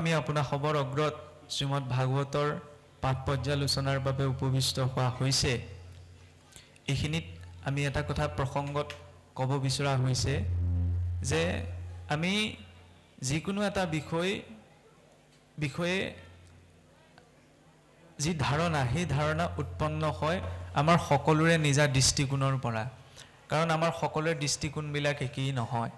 আমি আপোনাৰ খবৰ অগ্ৰত শ্ৰীমদ ভাগৱতৰ পাঠ পৰ্যালোচনাৰ বাবে উপবিষ্ট হোৱা হৈছে। এইখিনিত আমি এটা কথা প্ৰসংগত ক'ব বিচৰা হৈছে যে আমি যিকোনো এটা বিষয়ে যি ধাৰণা, সেই ধাৰণা উৎপন্ন হয় আমাৰ সকলোৰে নিজা দৃষ্টিকোণৰ পৰা। কাৰণ আমাৰ সকলোৰে দৃষ্টিকোণবিলাক একেই নহয়।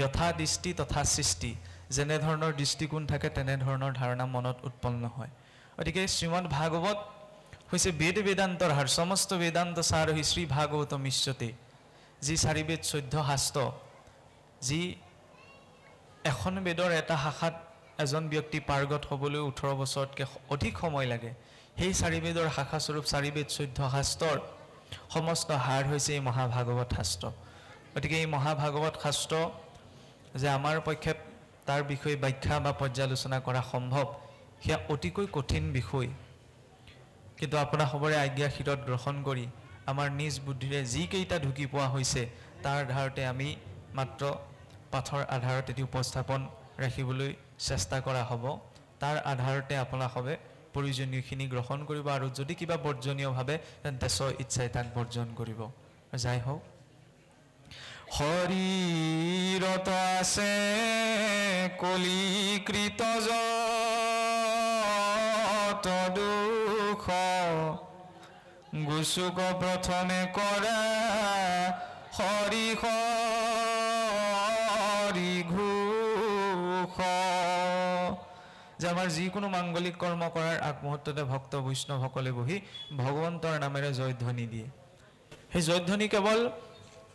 যথা দৃষ্টি তথা সৃষ্টি, যেনেধৰণৰ দৃষ্টিকোণ থাকে তেনেধৰণৰ ধাৰণা মনত উৎপন্ন হয়। গতিকে শ্ৰীমদ ভাগৱত হৈছে বেদ বেদান্তৰ সাৰ, সমস্ত বেদান্ত সাৰ হৈ শ্ৰী ভাগৱত মিশ্যতে, যি 4 বেদ 14 শাস্ত্ৰ, যি এখন বেদৰ এটা শাখাত এজন ব্যক্তি পাৰ্গত হ'বলৈ 18 বছৰতকৈ অধিক সময় লাগে। সেই 4 বেদৰ শাখাস্বৰূপ 4 বেদ 14 শাস্ত্ৰৰ সমস্ত সাৰ হৈছে এই মহাভাগৱত শাস্ত্ৰ। গতিকে এই মহাভাগৱত শাস্ত্ৰ যে আমাৰ পক্ষে তাৰ বিষয়ে ব্যাখ্যা বা পৰ্যালোচনা কৰা সম্ভৱ, সেয়া অতিকৈ কঠিন বিষয়। কিন্তু আপোনাৰ খবৰে আজ্ঞা শিৰত গ্ৰহণ কৰি আমাৰ নিজ বুদ্ধিৰে যিকেইটা ঢুকি পোৱা হৈছে তাৰ আধাৰতে আমি মাত্ৰ পাঠৰ আধাৰত এটি উপস্থাপন ৰাখিবলৈ চেষ্টা কৰা হ'ব। তাৰ আধাৰতে আপোনালোকে প্ৰয়োজনীয়খিনি গ্ৰহণ কৰিব, আৰু যদি কিবা বৰ্জনীয় ভাবে তেন্তে স্ব ইচ্ছাই তাক বৰ্জন কৰিব। যাই হওক, শৰীৰত আছে কলিকৃত যত দুখ, গুচুক প্ৰথমে কৰা হৰি হৰি ঘোষ। যে আমাৰ যিকোনো মাংগলিক কৰ্ম কৰাৰ আগমুহূৰ্ততে ভক্ত বৈষ্ণৱসকলে বহি ভগৱন্তৰ নামেৰে জয়ধ্বনি দিয়ে। সেই জয়ধ্বনি কেৱল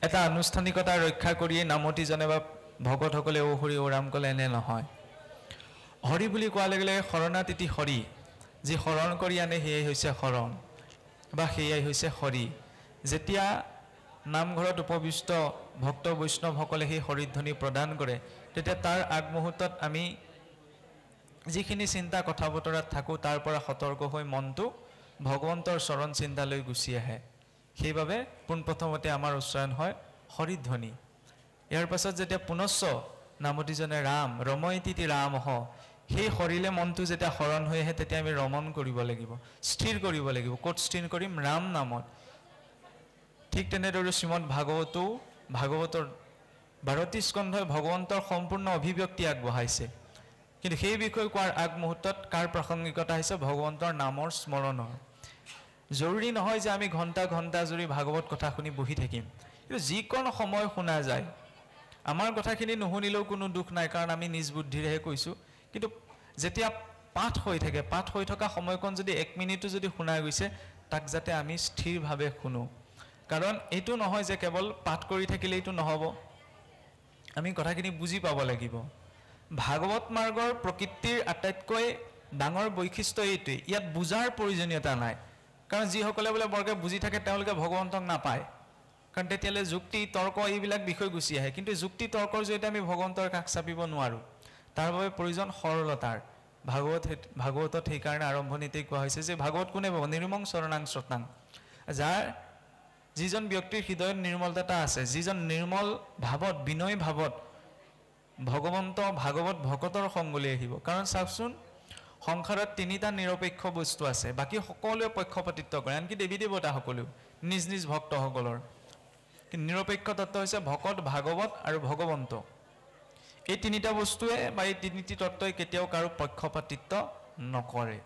এটা আনুষ্ঠানিকতা ৰক্ষা কৰিয়ে নামতিজনে বা ভকতসকলে ঔ হৰি ঔ ৰাম ক'লে এনে নহয়। হৰি বুলি কোৱাৰ লগে লগে শৰণাতিথি হৰি, যি শৰণ কৰি আনে সেয়াই হৈছে শৰণ বা সেয়াই হৈছে হৰি। যেতিয়া নামঘৰত উপবিষ্ট ভক্ত বৈষ্ণৱসকলে সেই হৰিধ্বনি প্ৰদান কৰে, তেতিয়া তাৰ আগমুহূৰ্তত আমি যিখিনি চিন্তা কথা বতৰাত থাকোঁ তাৰ পৰা সতৰ্ক হৈ মনটো ভগৱন্তৰ চৰণ চিন্তালৈ গুচি আহে। সেইবাবে পোনপ্ৰথমতে আমাৰ উচ্চাৰণ হয় হৰিধ্বনি। ইয়াৰ পাছত যেতিয়া পুনশ্চ নামতিজনে ৰাম ৰময়তিতি ৰামহ, সেই হৰিলে মনটো যেতিয়া শৰণ হৈ আহে তেতিয়া আমি ৰমণ কৰিব লাগিব, স্থিৰ কৰিব লাগিব। ক'ত স্থিৰ কৰিম? ৰাম নামত। ঠিক তেনেদৰে শ্ৰীমদ ভাগৱতো, ভাগৱতৰ 12টি স্কন্ধই ভগৱন্তৰ সম্পূৰ্ণ অভিব্যক্তি আগবঢ়াইছে। কিন্তু সেই বিষয়ে কোৱাৰ আগমুহূৰ্তত কাৰ প্ৰাসংগিকতা হৈছে? ভগৱন্তৰ নামৰ স্মৰণৰ। জৰুৰী নহয় যে আমি ঘণ্টা ঘণ্টা জুৰি ভাগৱত কথা শুনি বহি থাকিম, কিন্তু যিকণ সময় শুনা যায়, আমাৰ কথাখিনি নুশুনিলেও কোনো দুখ নাই, কাৰণ আমি নিজ বুদ্ধিৰেহে কৈছোঁ। কিন্তু যেতিয়া পাঠ হৈ থাকে, পাঠ হৈ থকা সময়কণ যদি 1 মিনিটো যদি শুনা গৈছে, তাক যাতে আমি স্থিৰভাৱে শুনো। কাৰণ এইটো নহয় যে কেৱল পাঠ কৰি থাকিলে এইটো নহ'ব, আমি কথাখিনি বুজি পাব লাগিব। ভাগৱত মাৰ্গৰ প্ৰকৃতিৰ আটাইতকৈ ডাঙৰ বৈশিষ্ট্য এইটোৱেই, ইয়াত বুজাৰ প্ৰয়োজনীয়তা নাই। কাৰণ যিসকলে বোলে বৰকৈ বুজি থাকে তেওঁলোকে ভগৱন্তক নাপায়, কাৰণ তেতিয়ালৈ যুক্তি তৰ্ক এইবিলাক বিষয় গুচি আহে। কিন্তু যুক্তি তৰ্কৰ জৰিয়তে আমি ভগৱন্তৰ কাষ চাপিব নোৱাৰোঁ, তাৰ বাবে প্ৰয়োজন সৰলতাৰ। ভাগৱতত সেইকাৰণে আৰম্ভণিতেই কোৱা হৈছে যে ভাগৱত কোনে পাব? নিৰ্মং চৰণাং শ্ৰতাং। যিজন ব্যক্তিৰ হৃদয়ত নিৰ্মলতা আছে, যিজন নিৰ্মল ভাৱত, বিনয় ভাৱত ভগৱন্ত ভাগৱত ভকতৰ সংগলৈ আহিব। কাৰণ চাওকচোন, সংসাৰত 3টা নিৰপেক্ষ বস্তু আছে, বাকী সকলোৱে পক্ষপাতিত্ব কৰে, আনকি দেৱী দেৱতাসকলেও নিজ নিজ ভক্তসকলৰ। কিন্তু নিৰপেক্ষ তত্ত্ব হৈছে ভকত, ভাগৱত আৰু ভগৱন্ত। এই 3টা বস্তুৱে বা এই 3টি তত্ত্বই কেতিয়াও কাৰো পক্ষপাতিত্ব নকৰে।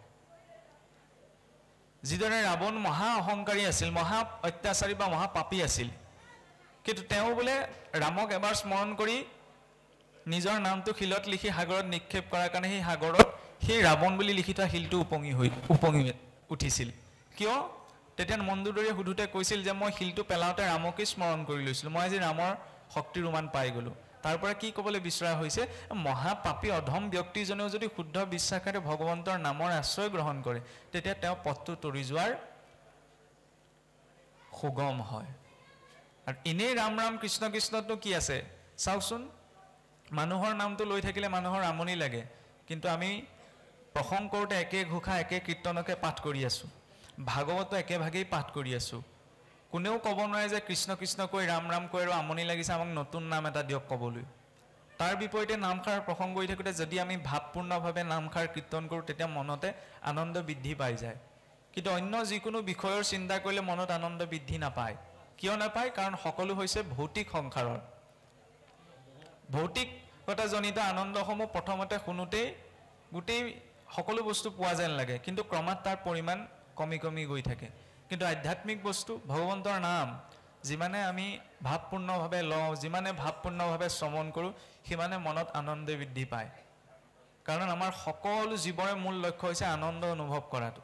যিদৰে ৰাৱণ মহা অহংকাৰী আছিল, মহা অত্যাচাৰী বা মহাপাপী আছিল, কিন্তু তেওঁ বোলে ৰামক এবাৰ স্মৰণ কৰি নিজৰ নামটো শিলত লিখি সাগৰত নিক্ষেপ কৰাৰ কাৰণে সেই সাগৰত সেই ৰাৱণ বুলি লিখি থোৱা শিলটো উপঙি উঠিছিল। কিয়? তেতিয়া মন্দোদৰীয়ে সোধোতে কৈছিল যে মই শিলটো পেলাওঁতে ৰামকেই স্মৰণ কৰি লৈছিলোঁ, মই আজি ৰামৰ শক্তিৰ উমান পাই গ'লোঁ। তাৰ পৰা কি ক'বলৈ বিচৰা হৈছে? মহাপাপী অধম ব্যক্তিজনেও যদি শুদ্ধ বিশ্বাসেৰে ভগৱন্তৰ নামৰ আশ্ৰয় গ্ৰহণ কৰে, তেতিয়া তেওঁ পথটো তৰি যোৱাৰ সুগম হয়। আৰু এনেই ৰাম ৰাম কৃষ্ণ কৃষ্ণতো কি আছে চাওকচোন। মানুহৰ নামটো লৈ থাকিলে মানুহৰ আমনি লাগে, কিন্তু আমি প্ৰসংগ কৰোঁতে একে ঘোষা একে কীৰ্তনকে পাঠ কৰি আছোঁ, ভাগৱতো একেভাগেই পাঠ কৰি আছোঁ। কোনেও ক'ব নোৱাৰে যে কৃষ্ণ কৃষ্ণ কৈ ৰাম ৰাম কৈ আৰু আমনি লাগিছে, আমাক নতুন নাম এটা দিয়ক ক'বলৈ। তাৰ বিপৰীতে নামখাৰ প্ৰসংগ কৰি থাকোঁতে যদি আমি ভাৱপূৰ্ণভাৱে নামখাৰ কীৰ্তন কৰোঁ তেতিয়া মনতে আনন্দ বৃদ্ধি পাই যায়। কিন্তু অন্য যিকোনো বিষয়ৰ চিন্তা কৰিলে মনত আনন্দ বৃদ্ধি নাপায়। কিয় নাপায়? কাৰণ সকলো হৈছে ভৌতিক সংসাৰৰ। ভৌতিকতাজনিত আনন্দসমূহ প্ৰথমতে শুনোতেই গোটেই সকলো বস্তু পোৱা যেন লাগে, কিন্তু ক্ৰমাৎ তাৰ পৰিমাণ কমি কমি গৈ থাকে। কিন্তু আধ্যাত্মিক বস্তু ভগৱন্তৰ নাম যিমানে আমি ভাৱপূৰ্ণভাৱে লওঁ, যিমানে ভাৱপূৰ্ণভাৱে শ্ৰৱণ কৰোঁ, সিমানে মনত আনন্দ বৃদ্ধি পায়। কাৰণ আমাৰ সকলো জীৱৰে মূল লক্ষ্য হৈছে আনন্দ অনুভৱ কৰাটো।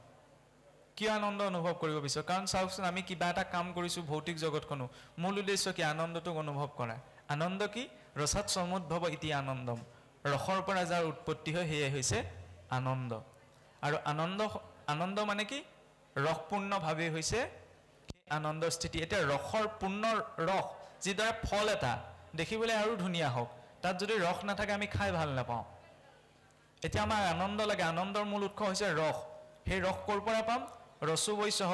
কিয় আনন্দ অনুভৱ কৰিব বিচাৰোঁ? কাৰণ চাওকচোন, আমি কিবা এটা কাম কৰিছোঁ ভৌতিক জগতখনো, মূল উদ্দেশ্য কি? আনন্দটোক অনুভৱ কৰা। আনন্দ কি? ৰসাত সমুদ্ভৱ ইতি আনন্দম। ৰসৰ পৰা যাৰ উৎপত্তি হয় সেয়াই হৈছে আনন্দ। আৰু আনন্দ মানে কি? ৰসপূৰ্ণভাৱেই হৈছে আনন্দৰ স্থিতি। এতিয়া ৰসৰ পূৰ্ণ ৰস, যিদৰে ফল এটা দেখিবলৈ আৰু ধুনীয়া হওক, তাত যদি ৰস নাথাকে আমি খাই ভাল নাপাওঁ। এতিয়া আমাৰ আনন্দ লাগে, আনন্দৰ মূল উৎস হৈছে ৰস। সেই ৰস ক'ৰ পৰা পাম? ৰসো বৈশহ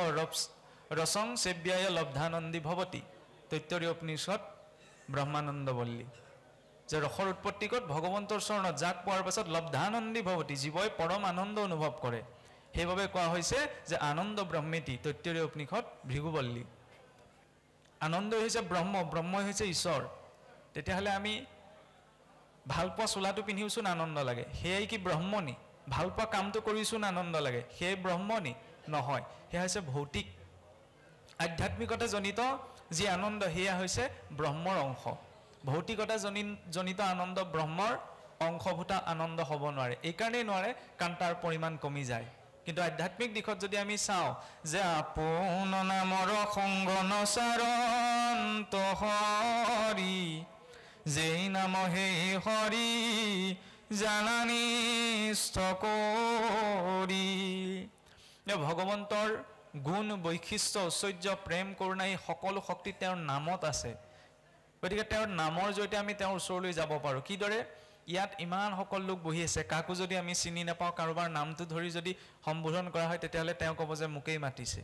ৰসং সেব্যায় লব্ধানন্দী ভৱতি, তৈত্তৰীয় উপনিষদ ব্ৰহ্মানন্দ বল্লী। যে ৰসৰ উৎপত্তি ক'ত? ভগৱন্তৰ চৰণত, যাক পোৱাৰ পাছত লব্ধানন্দী ভৱতি, জীৱই পৰম আনন্দ অনুভৱ কৰে। সেইবাবে কোৱা হৈছে যে আনন্দ ব্ৰহ্মেতি, তৈত্তৰীয় উপনিষদ ভৃগুবল্লী। আনন্দই হৈছে ব্ৰহ্ম, ব্ৰহ্মই হৈছে ঈশ্বৰ। তেতিয়াহ'লে আমি ভালপোৱা চোলাটো পিন্ধিওচোন আনন্দ লাগে, সেয়াই কি ব্ৰহ্মনি? ভালপোৱা কামটো কৰিছোন আনন্দ লাগে, সেয়াই ব্ৰহ্মনি? নহয়, সেয়া হৈছে ভৌতিক। আধ্যাত্মিকতা জনিত যি আনন্দ সেয়া হৈছে ব্ৰহ্মৰ অংশ। ভৌতিকতা জনিত আনন্দ ব্ৰহ্মৰ অংশভূত আনন্দ হ'ব নোৱাৰে। এইকাৰণেই নোৱাৰে কাৰণ তাৰ পৰিমাণ কমি যায়। কিন্তু আধ্যাত্মিক দিশত যদি আমি চাওঁ যে আপোন নামৰ সংগ নচাৰন্ত হৰি, যেই নাম সেই হৰি জানানিষ্ঠ কৰি। ভগৱন্তৰ গুণ, বৈশিষ্ট্য, ঐশ্বৰ্য, প্ৰেম, কৰোণা এই সকলো শক্তি তেওঁৰ নামত আছে। গতিকে তেওঁৰ নামৰ জৰিয়তে আমি তেওঁৰ ওচৰলৈ যাব পাৰোঁ। কিদৰে? ইয়াত ইমান সকলো লোক বহি আছে, কাকো যদি আমি চিনি নাপাওঁ, কাৰোবাৰ নামটো ধৰি যদি সম্বোধন কৰা হয়, তেতিয়াহ'লে তেওঁ ক'ব যে মোকেই মাতিছে।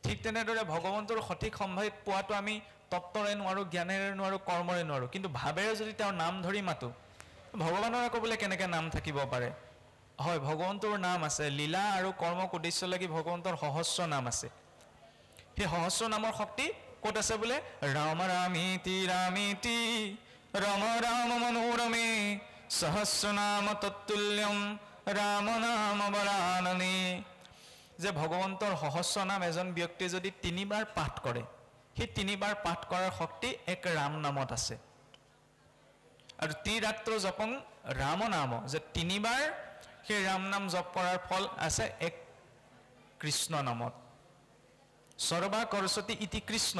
ঠিক তেনেদৰে ভগৱন্তৰ সঠিক সম্ভাৱিত পোৱাটো আমি তত্ত্বৰে নোৱাৰোঁ, জ্ঞানেৰে নোৱাৰোঁ, কৰ্মৰে নোৱাৰোঁ। কিন্তু ভাৱেৰে যদি তেওঁৰ নাম ধৰি মাতোঁ, ভগৱানৰ আকৌ বোলে কেনেকৈ নাম থাকিব পাৰে? হয়, ভগৱন্তৰ নাম আছে। লীলা আৰু কৰ্মক উদ্দেশ্য লাগি ভগৱন্তৰ সহস্ৰ নাম আছে। সেই সহস্ৰ নামৰ শক্তি ক'ত আছে বোলে? ৰাম ৰামিতি ৰামিতি ৰম ৰাম মনোৰমে সহস্ৰ নাম তৎতুল্যম ৰাম নাম বৰাননে। যে ভগৱন্তৰ সহস্ৰ নাম এজন ব্যক্তিয়ে যদি 3 বাৰ পাঠ কৰে, সেই 3 বাৰ পাঠ কৰাৰ শক্তি এক ৰাম নামত আছে। আৰু ত্ৰিৰাত্ৰ জপং ৰাম নাম, যে 3 বাৰ সেই ৰাম নাম জপ কৰাৰ ফল আছে এক কৃষ্ণ নামত। সৰ্বা কৰস্বতী ইতি কৃষ্ণ,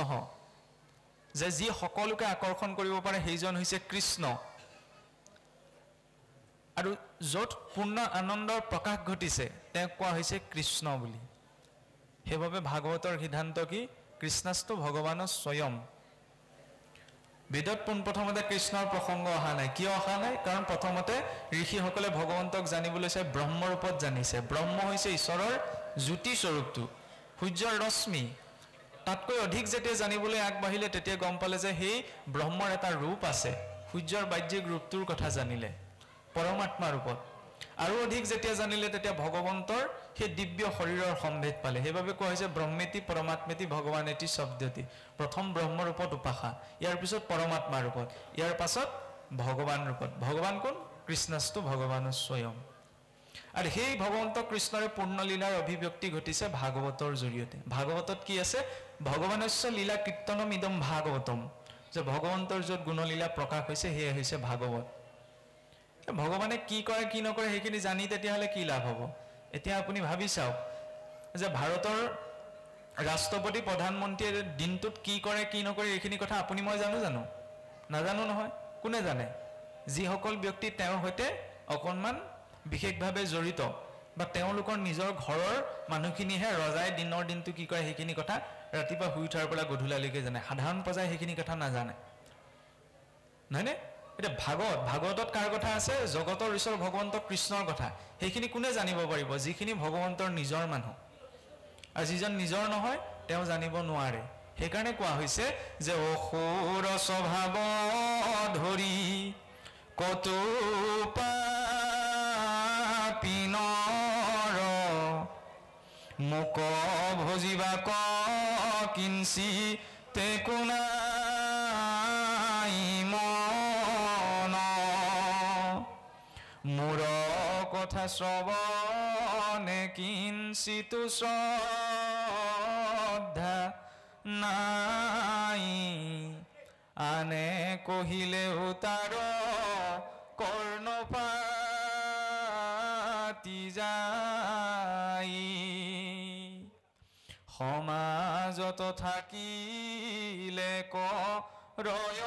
যে যি সকলোকে আকৰ্ষণ কৰিব পাৰে সেইজন হৈছে কৃষ্ণ। আৰু য'ত পূৰ্ণ আনন্দৰ প্ৰকাশ ঘটিছে তেওঁক কোৱা হৈছে কৃষ্ণ বুলি। সেইবাবে ভাগৱতৰ সিদ্ধান্ত কি? কৃষ্ণাস্তু ভগৱান স্বয়ং। বেদত পোনপ্ৰথমতে কৃষ্ণৰ প্ৰসংগ অহা নাই। কিয় অহা নাই? কাৰণ প্ৰথমতে ঋষিসকলে ভগৱন্তক জানিবলৈ চাই ব্ৰহ্মৰূপত জানিছে। ব্ৰহ্ম হৈছে ঈশ্বৰৰ জ্যোতি স্বৰূপটো, সূৰ্যৰ ৰশ্মি। তাতকৈ অধিক যেতিয়া জানিবলৈ আগবাঢ়িলে তেতিয়া গম পালে যে সেই ব্ৰহ্মৰ এটা ৰূপ আছে। সূৰ্যৰ বাহ্যিক ৰূপটোৰ কথা জানিলে পৰমাত্মা ৰূপত। আৰু অধিক যেতিয়া জানিলে তেতিয়া ভগৱন্তৰ সেই দিব্য শৰীৰৰ সম্ভেদ পালে। সেইবাবে কোৱা হৈছে ব্ৰহ্মেতি পৰমাত্মেতি ভগৱানেতি শব্দতি। প্ৰথম ব্ৰহ্ম ৰূপত উপাসা, ইয়াৰ পিছত পৰমাত্মা ৰূপত, ইয়াৰ পাছত ভগৱান ৰূপত। ভগৱান কোন? কৃষ্ণস্তু ভগৱান স্বয়ং। আৰু সেই ভগৱন্ত কৃষ্ণৰে পূৰ্ণলীলাৰ অভিব্যক্তি ঘটিছে ভাগৱতৰ জৰিয়তে। ভাগৱতত কি আছে? ভগৱানস্য লীলা কীৰ্তনম ইদম ভাগৱতম। যে ভগৱন্তৰ য'ত গুণলীলা প্ৰকাশ হৈছে সেয়া হৈছে ভাগৱত। ভগৱানে কি কৰে কি নকৰে সেইখিনি জানি তেতিয়াহ'লে কি লাভ হ'ব? এতিয়া আপুনি ভাবি চাওক যে ভাৰতৰ ৰাষ্ট্ৰপতি, প্ৰধানমন্ত্ৰীয়ে দিনটোত কি কৰে কি নকৰে এইখিনি কথা আপুনি মই জানো? নাজানো নহয়। কোনে জানে? যিসকল ব্যক্তি তেওঁৰ সৈতে অকণমান বিশেষভাৱে জড়িত বা তেওঁলোকৰ নিজৰ ঘৰৰ মানুহখিনিহে ৰজাই দিনৰ দিনটো কি কৰে সেইখিনি কথা ৰাতিপুৱা শুই উঠাৰ পৰা গধূলালৈকে জানে। সাধাৰণ প্ৰজাই সেইখিনি কথা নাজানে, নহয়নে? এতিয়া ভাগৱতত কাৰ কথা আছে? জগতৰ ঈশ্বৰ ভগৱন্ত কৃষ্ণৰ কথা। সেইখিনি কোনে জানিব পাৰিব? যিখিনি ভগৱন্তৰ নিজৰ মানুহ। আৰু যিজন নিজৰ নহয় তেওঁ জানিব নোৱাৰে। সেইকাৰণে কোৱা হৈছে যে অসুৰ স্বভাৱ ধৰি কতো পাপী নৰ মোক ভজিবাক কিঞ্চি তেকো নাই মন মোৰ কথা শ্ৰৱণে কিঞ্চিতো শ্ৰদ্ধা নাই আনে কহিলেও তাৰ কৰ্ণপাতি যায় সমাজত থাকিলে কৰয়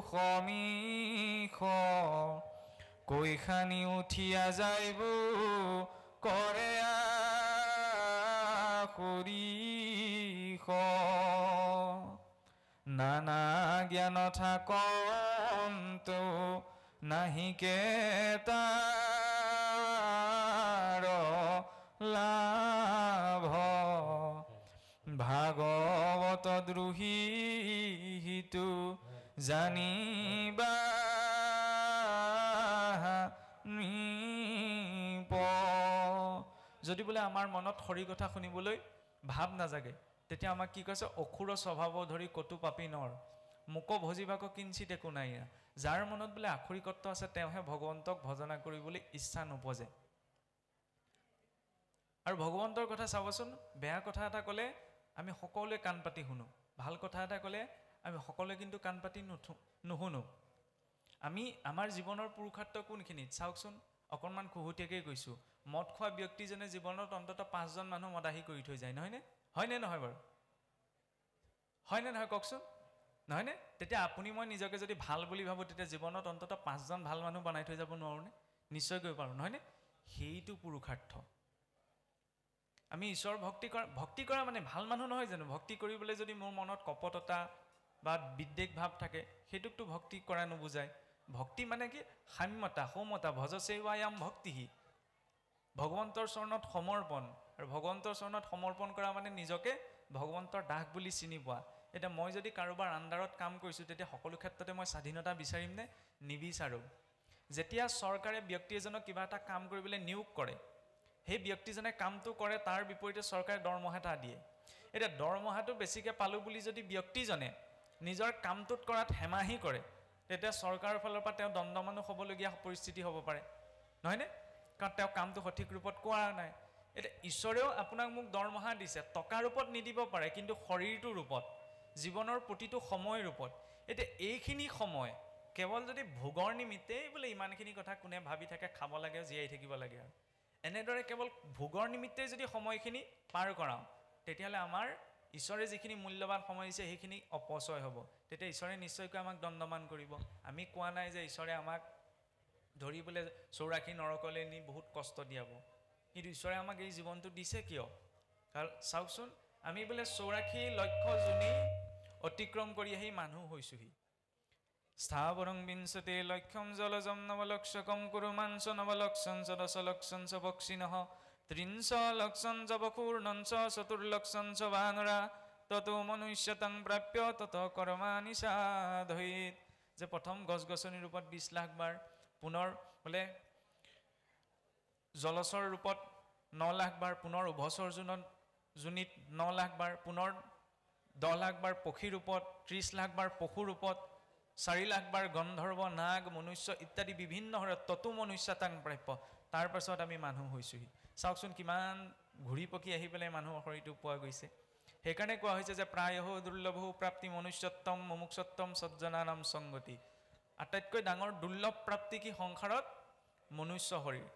সমীষ কৈখানি উঠিয়া যাইব কৰে আখৰিষ নানা জ্ঞান থাকন্ত নাহিকে তাৰ লাভ ভাগৱত দ্ৰোহী হিতু জানিবা যদি বোলে আমাৰ মনত হৰি কথা শুনিবলৈ ভাৱ নাজাগে তেতিয়া আমাক কি কৈছে অসুৰ স্বভাৱ ধৰি কটু পাপী নৰ মোক ভজিবাক কিঞ্চিত একো নাই যাৰ মনত বোলে আখৰিকত্ব আছে তেওঁহে ভগৱন্তক ভজনা কৰিবলৈ ইচ্ছা নোপজে আৰু ভগৱন্তৰ কথা চাবচোন বেয়া কথা এটা ক'লে আমি সকলোৱে কাণ পাতি শুনো ভাল কথা এটা ক'লে আমি সকলোৱে কিন্তু কাণ পাতি নুশুনো আমি আমাৰ জীৱনৰ পুৰুষাৰ্থ কোনখিনিত চাওকচোন অকণমান খুহুতীয়াকৈ কৈছোঁ মদ খোৱা ব্যক্তিজনে জীৱনত অন্ততঃ 5জন মানুহ মদাহী কৰি থৈ যায় নহয়নে হয়নে নহয় বাৰু হয়নে নহয় কওকচোন নহয়নে তেতিয়া আপুনি মই নিজকে যদি ভাল বুলি ভাবোঁ তেতিয়া জীৱনত অন্ততঃ 5জন ভাল মানুহ বনাই থৈ যাব নোৱাৰোঁনে নিশ্চয়কৈ পাৰোঁ নহয়নে সেইটো পুৰুষাৰ্থ আমি ঈশ্বৰ ভক্তি কৰা মানে ভাল মানুহ নহয় জানো ভক্তি কৰিবলৈ যদি মোৰ মনত কপটতা বা বিদ্বেগ ভাৱ থাকে সেইটোকতো ভক্তি কৰা নুবুজায় ভক্তি মানে কি সাম্যতা সৌমতা ভজসেৱায়াম ভক্তিহি ভগৱন্তৰ চৰণত সমৰ্পণ আৰু ভগৱন্তৰ চৰণত সমৰ্পণ কৰা মানে নিজকে ভগৱন্তৰ দাস বুলি চিনি পোৱা এটা মই যদি কাৰোবাৰ আণ্ডাৰত কাম কৰিছোঁ তেতিয়া সকলো ক্ষেত্ৰতে মই স্বাধীনতা বিচাৰিম নে নিবিচাৰোঁ যেতিয়া চৰকাৰে ব্যক্তি এজনক কিবা এটা কাম কৰিবলৈ নিয়োগ কৰে সেই ব্যক্তিজনে কামটো কৰে তাৰ বিপৰীতে চৰকাৰে দৰমহা এটা দিয়ে এটা দৰমহাটো বেছিকৈ পালোঁ বুলি যদি ব্যক্তিজনে নিজৰ কামটোত কৰাত হেমাহি কৰে তেতিয়া চৰকাৰৰ ফালৰ পৰা তেওঁ দণ্ডমানুহ হ'বলগীয়া পৰিস্থিতি হ'ব পাৰে নহয়নে কাৰণ তেওঁ কামটো সঠিক ৰূপত কৰা নাই এতিয়া ঈশ্বৰেও আপোনাক মোক দৰমহা দিছে টকাৰ ৰূপত নিদিব পাৰে কিন্তু শৰীৰটোৰ ৰূপত জীৱনৰ প্ৰতিটো সময়ৰ ৰূপত এতিয়া এইখিনি সময় কেৱল যদি ভোগৰ নিমিত্তেই বোলে ইমানখিনি কথা কোনে ভাবি থাকে খাব লাগে জীয়াই থাকিব লাগে আৰু এনেদৰে কেৱল ভোগৰ নিমিত্তেই যদি সময়খিনি পাৰ কৰাওঁ তেতিয়াহ'লে আমাৰ ঈশ্বৰে যিখিনি মূল্যৱান সময় দিছে সেইখিনি অপচয় হ'ব তেতিয়া ঈশ্বৰে নিশ্চয়কৈ আমাক দণ্ডমান কৰিব আমি কোৱা নাই যে ঈশ্বৰে আমাক ধৰি বোলে 84 নৰকলৈ নি বহুত কষ্ট দিয়াব কিন্তু ঈশ্বৰে আমাক এই জীৱনটো দিছে কিয় কাৰণ চাওকচোন আমি বোলে 84 লক্ষ জুনি অতিক্ৰম কৰি আহি মানুহ হৈছোহি স্থাবৰং বিংশতে লক্ষম জলজম নৱলক্ষকম কুৰুমাঞ্চ নৱলক্ষণ চ দশলক্ষণ চ পক্ষিণঃ ত্ৰিংশ লক্ষণ চ বকুৰ্ণঞ্চ চতুৰ্লক্ষণ চ বানৰা ততো মনুষ্যতং প্ৰাপ্য তত কৰ্মাণি সাধয়েৎ যে প্ৰথম গছ গছনিৰ ৰূপত 20 লাখ বাৰ পুনৰ বোলে জলচৰ ৰূপত 9 লাখ বাৰ পুনৰ উভচৰ জুনিত 9 লাখ বাৰ পুনৰ 10 লাখ বাৰ পক্ষী ৰূপত 30 লাখ বাৰ পশু ৰূপত 4 লাখ বাৰ গন্ধৰ্ব নাগ মনুষ্য ইত্যাদি বিভিন্ন হৰত ততো মনুষ্যতাং প্ৰাপ্য তাৰ পাছত আমি মানুহ হৈছোহি চাওকচোন কিমান ঘূৰি পকি আহি পেলাই মানুহৰ শৰীৰটো পোৱা গৈছে সেইকাৰণে কোৱা হৈছে যে প্ৰায়ঃ দুৰ্লভ প্ৰাপ্তি মনুষ্যত্তম মুমুক্ষত্তম সজ্জনানাম সংগতি আটাইতকৈ ডাঙৰ দুৰ্লভ প্ৰাপ্তি কি সংসাৰত মনুষ্য শৰীৰ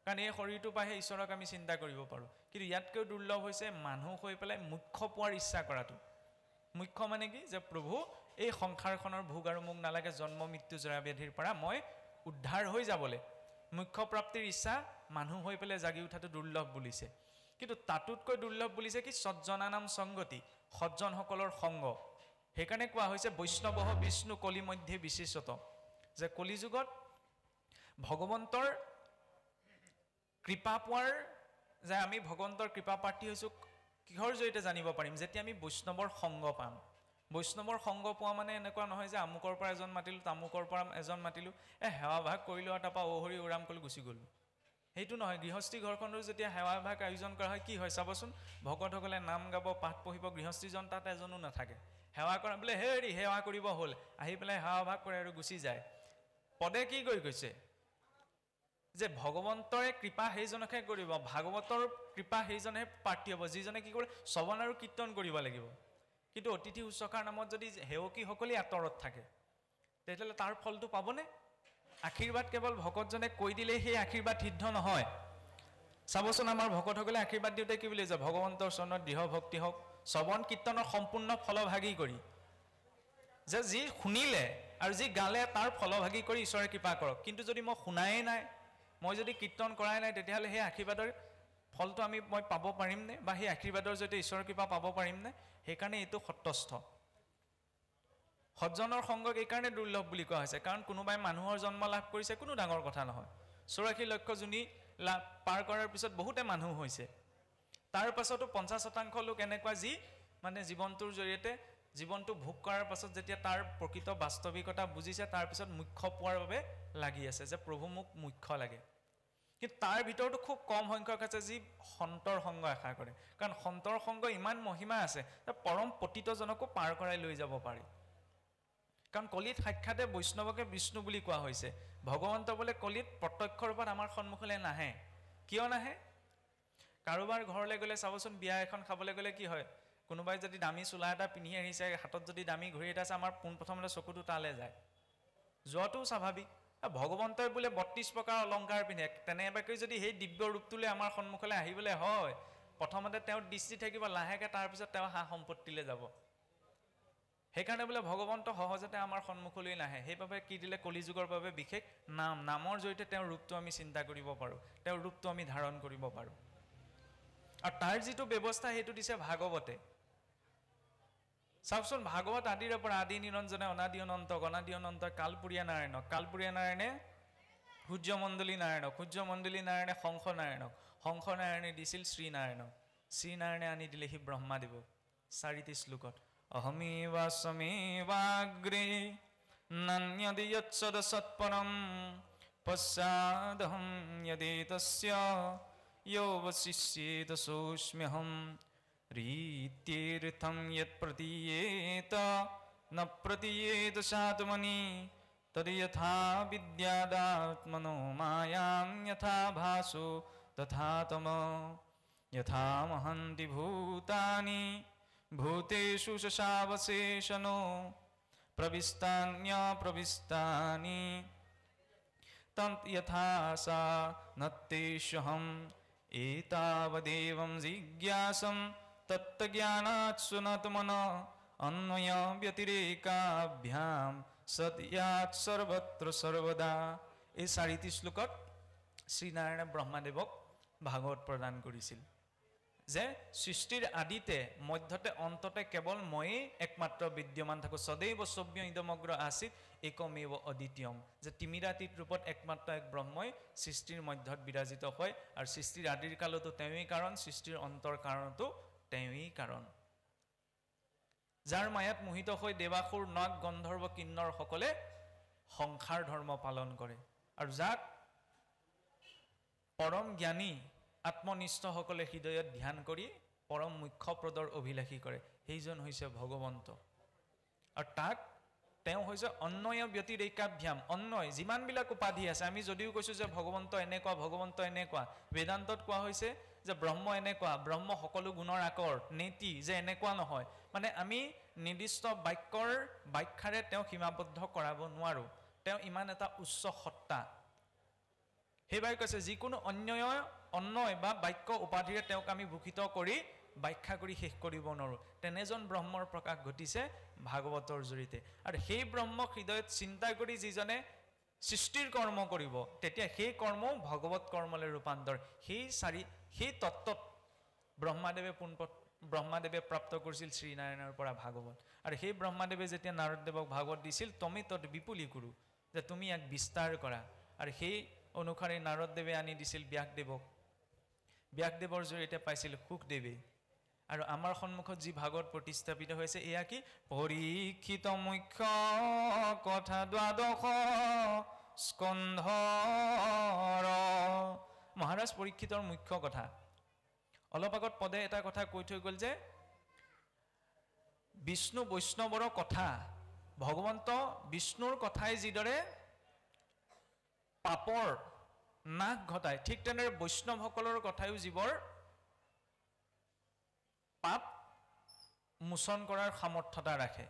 কাৰণ এই শৰীৰটো পাহে ঈশ্বৰক আমি চিন্তা কৰিব পাৰোঁ কিন্তু ইয়াতকৈ দুৰ্লভ হৈছে মানুহ হৈ পেলাই মুখ্য পোৱাৰ ইচ্ছা কৰাটো মুখ্য মানে কি যে প্ৰভু এই সংসাৰখনৰ ভোগ আৰু মোক নালাগে জন্ম মৃত্যু জৰা ব্যাধিৰ পৰা মই উদ্ধাৰ হৈ যাবলৈ মুখ্য প্ৰাপ্তিৰ ইচ্ছা মানুহ হৈ পেলাই জাগি উঠাটো দুৰ্লভ বুলিছে কিন্তু তাতোতকৈ দুৰ্লভ বুলিছে কি সজ্জনানাম সংগতি সজ্জনসকলৰ সংগ সেইকাৰণে কোৱা হৈছে বৈষ্ণৱঃ বিষ্ণু কলি মধ্যে বিশেষত যে কলিযুগত ভগৱন্তৰ কৃপা পোৱাৰ যে আমি ভগৱন্তৰ কৃপা প্ৰাৰ্থী হৈছোঁ কিহৰ জৰিয়তে জানিব পাৰিম? যেতিয়া আমি বৈষ্ণৱৰ সংগ পাম। বৈষ্ণৱৰ সংগ পোৱা মানে এনেকুৱা নহয় যে আমুকৰ পৰা এজন মাতিলোঁ, তামুকৰ পৰা এজন মাতিলোঁ, সেৱা ভাগ কৰিলোঁ আৰু তাৰপৰা হৰি ওৰাম কৰি গুচি গ'লোঁ। সেইটো নহয়। গৃহস্থী ঘৰখনৰ যেতিয়া সেৱা ভাগ আয়োজন কৰা হয়, কি হয় চাবচোন, ভকতসকলে নাম গাব, পাঠ পঢ়িব, গৃহস্থীজন তাত এজনো নাথাকে। সেৱা কৰা বোলে হেৰি সেৱা কৰিব হ'ল, আহি পেলাই সেৱা ভাগ কৰে আৰু গুচি যায়। পদে কি কৰি গৈছে যে ভগৱন্তৰে কৃপা সেইজনকহে কৰিব, ভাগৱতৰ কৃপা সেইজনেহে প্ৰাৰ্থী হ'ব, যিজনে কি কৰে শ্ৰৱণ আৰু কীৰ্তন কৰিব লাগিব। কিন্তু অতিথি শুশ্ৰূষাৰ নামত যদি সেৱকীসকলেই আঁতৰত থাকে, তেতিয়াহ'লে তাৰ ফলটো পাবনে? আশীৰ্বাদ কেৱল ভকতজনে কৈ দিলেই সেই আশীৰ্বাদ সিদ্ধ নহয়। চাবচোন, আমাৰ ভকতসকলে আশীৰ্বাদ দিওঁতে কি বুলি যে ভগৱন্তৰ চৰণত দৃঢ় ভক্তি হওক, শ্ৰৱণ কীৰ্তনৰ সম্পূৰ্ণ ফলভাগী কৰি, যে যি শুনিলে আৰু যি গালে তাৰ ফলভাগী কৰি ঈশ্বৰে কৃপা কৰক। কিন্তু যদি মই শুনাই নাই, মই যদি কীৰ্তন কৰাই নাই, তেতিয়াহ'লে সেই আশীৰ্বাদৰ ফলটো মই পাব পাৰিমনে? বা সেই আশীৰ্বাদৰ জৰিয়তে ঈশ্বৰৰ কৃপা পাব পাৰিমনে? সেইকাৰণে এইটো সত্যস্থ। সজ্জনৰ সংগক এইকাৰণে দুৰ্লভ বুলি কোৱা হৈছে, কাৰণ কোনোবাই মানুহৰ জন্ম লাভ কৰিছে, কোনো ডাঙৰ কথা নহয়। 84 লক্ষ যোনি লাভ পাৰ কৰাৰ পিছত বহুতে মানুহ হৈছে। তাৰ পাছতো 50% লোক এনেকুৱা যি মানে জীৱনটোৰ জৰিয়তে জীৱনটো ভোগ কৰাৰ পাছত যেতিয়া তাৰ প্ৰকৃত বাস্তৱিকতা বুজিছে, তাৰপিছত মুখ্য পোৱাৰ বাবে লাগি আছে, যে প্ৰভু মোক মুখ্য লাগে। কিন্তু তাৰ ভিতৰতো খুব কম সংখ্যক আছে যি সন্তৰ সংগ আশা কৰে, কাৰণ সন্তৰ সংগ ইমান মহিমা আছে যে পৰম পতিতজনকো পাৰ কৰাই লৈ যাব পাৰি। কাৰণ কলিত সাক্ষাতে বৈষ্ণৱকে বিষ্ণু বুলি কোৱা হৈছে। ভগৱন্ত বোলে কলিত প্ৰত্যক্ষ ৰূপত আমাৰ সন্মুখলৈ নাহে। কিয় নাহে? কাৰোবাৰ ঘৰলৈ গ'লে চাবচোন, বিয়া এখন খাবলৈ গ'লে কি হয়, কোনোবাই যদি দামী চোলা এটা পিন্ধি আহিছে, হাতত যদি দামী ঘড়ী এটা আছে, আমাৰ পোনপ্ৰথমতে চকুটো তালৈ যায়, যোৱাটোও স্বাভাৱিক। ভগৱন্তই বোলে 32 প্ৰকাৰ অলংকাৰ পিন্ধে, তেনেবাকৈ যদি সেই দিব্য ৰূপটোলৈ আমাৰ সন্মুখলৈ আহিবলৈ হয়, প্ৰথমতে তেওঁৰ দৃষ্টি থাকিব, লাহেকৈ তাৰপিছত তেওঁ সা সম্পত্তিলৈ যাব। সেইকাৰণে বোলে ভগৱন্ত সহজতে আমাৰ সন্মুখলৈ নাহে। সেইবাবে কি দিলে? কলিযুগৰ বাবে বিশেষ নামৰ জৰিয়তে তেওঁৰ ৰূপটো আমি চিন্তা কৰিব পাৰোঁ, তেওঁৰ ৰূপটো আমি ধাৰণ কৰিব পাৰোঁ। আৰু তাৰ যিটো ব্যৱস্থা সেইটো দিছে ভাগৱতে। চাওকচোন, ভাগৱত আদিৰ পৰা আদি নিৰঞ্জনে অনাদি অনন্তক, অনাদি অনন্ত কালপুৰীয়া নাৰায়ণক, কালপুৰীয়া নাৰায়ণে সূৰ্যমণ্ডলী নাৰায়ণক, সূৰ্যমণ্ডলী নাৰায়ণে শংখ নাৰায়ণক, শংখ নাৰায়ণে দিছিল শ্ৰীনাৰায়ণক, শ্ৰীনাৰায়ণে আনি দিলেহি ব্ৰহ্মাদেৱক। 4টি শ্লোকত অহমেৱাস্মেৱাগ্ৰে নান্যদি যৎসদ সৎপৰম পশ্চাদহম যদেতস্য য়োবশিষ্যেত সোऽস্ম্যহম रीत्येर्थं यत् प्रतीयेत न प्रतीयेत सात्मनि तद् यथा विद्यादात्मनो मायां यथा भासो तथा तम यथा महन्ति भूतानि भूतेषु शशावशेषनो प्रविष्टान्यप्रविष्टानि तत् यथा सा नत्तेष्यहम् एतावदेवं जिज्ञासं तत्त्वज्ञानात् सुनतमन अन्वय व्यतिरेकाभ्याम सत्यात् सर्वत्र सर्वदा। এই 4টি শ্লোকত শ্ৰীনাৰায়ণে ব্ৰহ্মাদেৱক ভাগৱত প্ৰদান কৰিছিল, যে সৃষ্টিৰ আদিতে মধ্যতে অন্ততে কেৱল ময়েই একমাত্ৰ বিদ্যমান থাকোঁ। সদৈৱ সৌম্য ইদমগ্ৰ আছিত একমেৱ অদ্বিতীয়ম, যে তিমিৰাতীত ৰূপত একমাত্ৰ এক ব্ৰহ্মই সৃষ্টিৰ মধ্যত বিৰাজিত হয়, আৰু সৃষ্টিৰ আদিৰ কালতো তেওঁৱেই কাৰণ, সৃষ্টিৰ অন্তৰ কাৰণতো তেওঁৱেই কাৰণ। যাৰ মায়াত মোহিত হৈ দেৱাসুৰ নাগ গন্ধৰ্ব কিন্নৰ সকলে সংসাৰ ধৰ্ম পালন কৰে, আৰু যাক পৰম জ্ঞানী আত্মনিষ্ঠসকলে হৃদয়ত ধ্যান কৰি পৰম মুখ্য পদৰ অভিলাষী কৰে, সেইজন হৈছে ভগৱন্ত। আৰু তাক তেওঁ হৈছে অন্বয় ব্যতিৰেকাভ্যাম। অন্বয় যিমানবিলাক উপাধি আছে, আমি যদিও কৈছোঁ যে ভগৱন্ত এনেকুৱা, ভগৱন্ত এনেকুৱা, বেদান্তত কোৱা হৈছে যে ব্ৰহ্ম এনেকুৱা, ব্ৰহ্ম সকলো গুণৰ আকৰ, নেতি, যে এনেকুৱা নহয়। মানে আমি নিৰ্দিষ্ট ব্যাখ্যাৰে তেওঁক সীমাবদ্ধ কৰাব নোৱাৰোঁ, তেওঁ ইমান এটা উচ্চ সত্তা। সেইবাবে কৈছে যিকোনো অন্যয় বা বাক্য উপাধিৰে তেওঁক আমি ভূষিত কৰি ব্যাখ্যা কৰি শেষ কৰিব নোৱাৰোঁ। তেনেজন ব্ৰহ্মৰ প্ৰকাশ ঘটিছে ভাগৱতৰ জৰিয়তে। আৰু সেই ব্ৰহ্মক হৃদয়ত চিন্তা কৰি যিজনে সৃষ্টিৰ কৰ্ম কৰিব, তেতিয়া সেই কৰ্মও ভগৱত কৰ্মলৈ ৰূপান্তৰ। সেই তত্ত্বত ব্ৰহ্মাদেৱে প্ৰাপ্ত কৰিছিল শ্ৰীনাৰায়ণৰ পৰা ভাগৱত। আৰু সেই ব্ৰহ্মাদেৱে যেতিয়া নাৰদদেৱক ভাগৱত দিছিল, তমি তত বিপুলি কৰোঁ, যে তুমি ইয়াক বিস্তাৰ কৰা। আৰু সেই অনুসাৰে নাৰদদেৱে আনি দিছিল ব্যাসদেৱক, ব্যাসদেৱৰ জৰিয়তে পাইছিল সুখদেৱে, আৰু আমাৰ সন্মুখত যি ভাগৱত প্ৰতিস্থাপিত হৈছে এয়া কি পৰীক্ষিত মুখ্য কথা দ্বাদশ স্কন্ধৰ মহাৰাজ পৰীক্ষিতৰ মুখ্য কথা অলপ আগত পদে এটা কথা কৈ থৈ গ'ল যে বিষ্ণু বৈষ্ণৱৰ কথা ভগৱন্ত বিষ্ণুৰ কথাই যিদৰে পাপৰ নাশ ঘটায় ঠিক তেনেদৰে বৈষ্ণৱসকলৰ কথাইও জীৱৰ পাপ মোচন কৰাৰ সামৰ্থ্যতা ৰাখে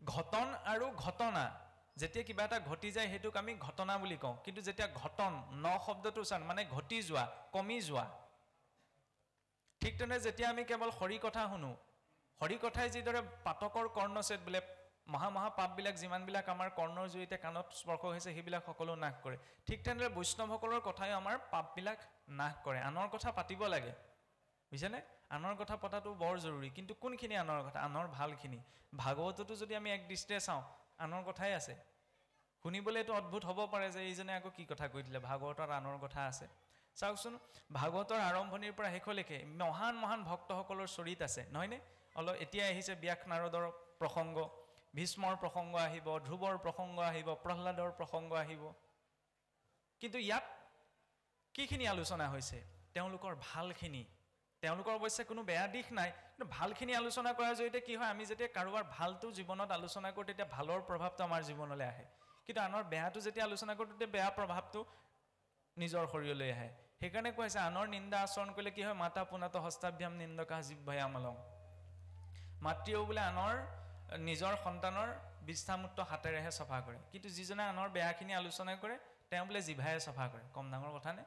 ঘটন আৰু ঘটনা যেতিয়া কিবা এটা ঘটি যায় সেইটোক আমি ঘটনা বুলি কওঁ কিন্তু যেতিয়া ঘটন ন শব্দটো চান মানে ঘটি যোৱা কমি যোৱা ঠিক তেনে যেতিয়া আমি কেৱল হৰি কথা শুনো হৰি কথাই যিদৰে পাতকৰ কৰ্ণছেদ বোলে মহা মহা পাপবিলাক যিমানবিলাক আমাৰ কৰ্ণৰ জৰিয়তে কাণত স্পৰ্শ হৈছে সেইবিলাক সকলো নাশ কৰে ঠিক তেনেদৰে বৈষ্ণৱসকলৰ কথাই আমাৰ পাপবিলাক নাশ কৰে আনৰ কথা পাতিব লাগে বুজিছেনে আনৰ কথা পতাটো বৰ জৰুৰী কিন্তু কোনখিনি আনৰ কথা আনৰ ভালখিনি ভাগৱততো যদি আমি এক দৃষ্টিৰে চাওঁ আনৰ কথাই আছে শুনিবলৈ এইটো অদ্ভুত হ'ব পাৰে যে এইজনে আকৌ কি কথা কৈ দিলে ভাগৱতৰ আনৰ কথা আছে চাওকচোন ভাগৱতৰ আৰম্ভণিৰ পৰা শেষলৈকে মহান মহান ভক্তসকলৰ চৰিত আছে নহয়নে অলপ এতিয়া আহিছে ব্যাস নাৰদৰ প্ৰসংগ ভীষ্মৰ প্ৰসংগ আহিব ধ্ৰুৱৰ প্ৰসংগ আহিব প্ৰহ্লাদৰ প্ৰসংগ আহিব কিন্তু ইয়াত কিখিনি আলোচনা হৈছে তেওঁলোকৰ ভালখিনি তেওঁলোকৰ অৱশ্যে কোনো বেয়া দিশ নাই কিন্তু ভালখিনি আলোচনা কৰাৰ জৰিয়তে কি হয় আমি যেতিয়া কাৰোবাৰ ভালটো জীৱনত আলোচনা কৰোঁ তেতিয়া ভালৰ প্ৰভাৱটো আমাৰ জীৱনলৈ আহে কিন্তু আনৰ বেয়াটো যেতিয়া আলোচনা কৰোঁ তেতিয়া বেয়া প্ৰভাৱটো নিজৰ শৰীৰলৈ আহে সেইকাৰণে কোৱা হৈছে আনৰ নিন্দা আচৰণ কৰিলে কি হয় মাতা পুনাত হস্তাভ্যাম নিন্দকা জিহ্বায়ামলং মাতৃও বোলে আনৰ নিজৰ সন্তানৰ বিষ্ঠামূত্ৰ হাতেৰেহে চফা কৰে কিন্তু যিজনে আনৰ বেয়াখিনি আলোচনা কৰে তেওঁ বোলে জিভাৰে চফা কৰে কম ডাঙৰ কথা নে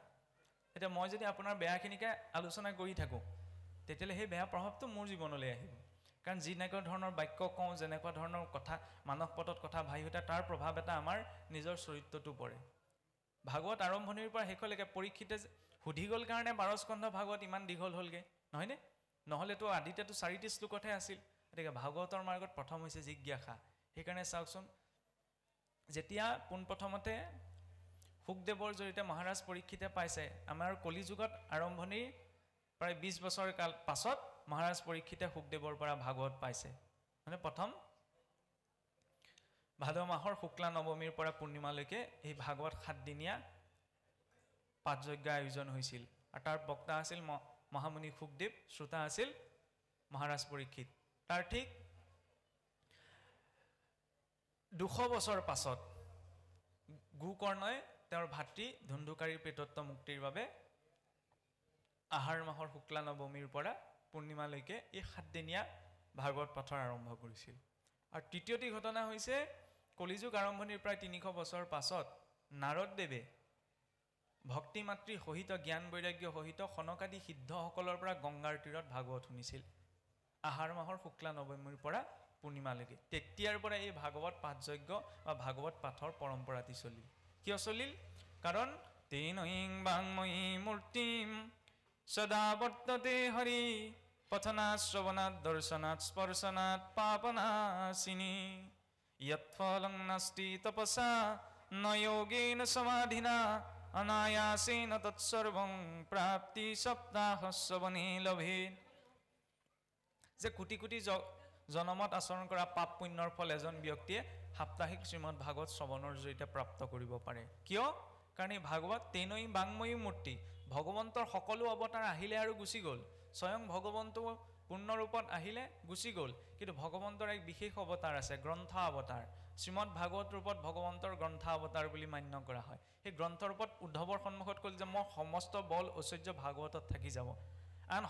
এতিয়া মই যদি আপোনাৰ বেয়াখিনিকে আলোচনা কৰি থাকোঁ তেতিয়াহ'লে সেই বেয়া প্ৰভাৱটো মোৰ জীৱনলৈ আহিব কাৰণ যেনেকুৱা ধৰণৰ বাক্য কওঁ যেনেকুৱা ধৰণৰ কথা মানস পটত কথা ভাই উঠে তাৰ প্ৰভাৱ এটা আমাৰ নিজৰ চৰিত্ৰটো পৰে ভাগৱত আৰম্ভণিৰ পৰা শেষলৈকে পৰীক্ষিতে সুধি গ'ল কাৰণে 12 স্কন্ধ ভাগৱত ইমান দীঘল হ'লগৈ নহয়নে নহ'লেতো আদিতেতো 4টি শ্লোকতহে আছিল গতিকে ভাগৱতৰ মাৰ্গত প্ৰথম হৈছে জিজ্ঞাসা সেইকাৰণে চাওকচোন যেতিয়া পোনপ্ৰথমতে শুকদেৱৰ জৰিয়তে মহাৰাজ পৰীক্ষিতে পাইছে আমাৰ কলিযুগত আৰম্ভণিৰ প্ৰায় 20 বছৰ কাল পাছত মহাৰাজ পৰীক্ষিতে শুকদেৱৰ পৰা ভাগৱত পাইছে মানে প্ৰথম ভাদ মাহৰ শুক্লা নৱমীৰ পৰা পূৰ্ণিমালৈকে এই ভাগৱত 7 দিনীয়া পাঠযজ্ঞ আয়োজন হৈছিল আৰু তাৰ বক্তা আছিল মহামুনি শুকদেৱ শ্ৰোতা আছিল মহাৰাজ পৰীক্ষিত তাৰ ঠিক 200 বছৰ পাছত গোকৰ্ণই তেওঁৰ ভাতৃ ধুন্ধুকাৰীৰ প্ৰেতত্ব মুক্তিৰ বাবে আহাৰ মাহৰ শুক্লা নৱমীৰ পৰা পূৰ্ণিমালৈকে এই 7 দিনীয়া ভাগৱত পাঠৰ আৰম্ভ কৰিছিল আৰু তৃতীয়টি ঘটনা হৈছে কলিযুগ আৰম্ভণিৰ প্ৰায় 300 বছৰ পাছত নাৰদদেৱে ভক্তি মাতৃ সহিত জ্ঞান বৈৰাগ্য সহিত সনকাদি সিদ্ধসকলৰ পৰা গংগাৰ তীৰত ভাগৱত শুনিছিল আহাৰ মাহৰ শুক্লা নৱমীৰ পৰা পূৰ্ণিমালৈকে তেতিয়াৰ পৰা এই ভাগৱত পাঠযজ্ঞ বা ভাগৱত পাঠৰ পৰম্পৰাটি চলিল কিয় চলিল কাৰণ তেনৈং বাংময়ী মূৰ্তিম সদা বৰ্ততে হৰি পথনাৎ শ্ৰৱণাৎ দৰ্শনাৎ স্পৰ্শনাৎ পাপনাশিনী যৎফলং নাস্তি তপসা ন যোগেন সমাধিনা অনায়াসেন তৎসৰ্বং প্ৰাপ্তি সপ্তাহ শ্ৰৱণে লভেৎ যে কোটি কোটি জনমত আচৰণ কৰা পাপ পুণ্যৰ ফল এজন ব্যক্তিয়ে সাপ্তাহিক শ্ৰীমদ ভাগৱত শ্ৰৱণৰ জৰিয়তে প্ৰাপ্ত কৰিব পাৰে কিয় কাৰণ এই ভাগৱত তেনৈ বাংময়ী মূৰ্তি ভগৱন্তৰ সকলো অৱতাৰ আহিলে আৰু গুচি গ'ল স্বয়ং ভগৱন্ত পূৰ্ণ ৰূপত আহিলে গুচি গ'ল কিন্তু ভগৱন্তৰ এক বিশেষ অৱতাৰ আছে গ্ৰন্থ অৱতাৰ শ্ৰীমদ ভাগৱত ৰূপত ভগৱন্তৰ গ্ৰন্থ অৱতাৰ বুলি মান্য কৰা হয় সেই গ্ৰন্থ ৰূপত উদ্ধৱৰ সন্মুখত ক'ল যে মই সমস্ত বল ঐশ্বৰ্য ভাগৱতত থাকি যাব আন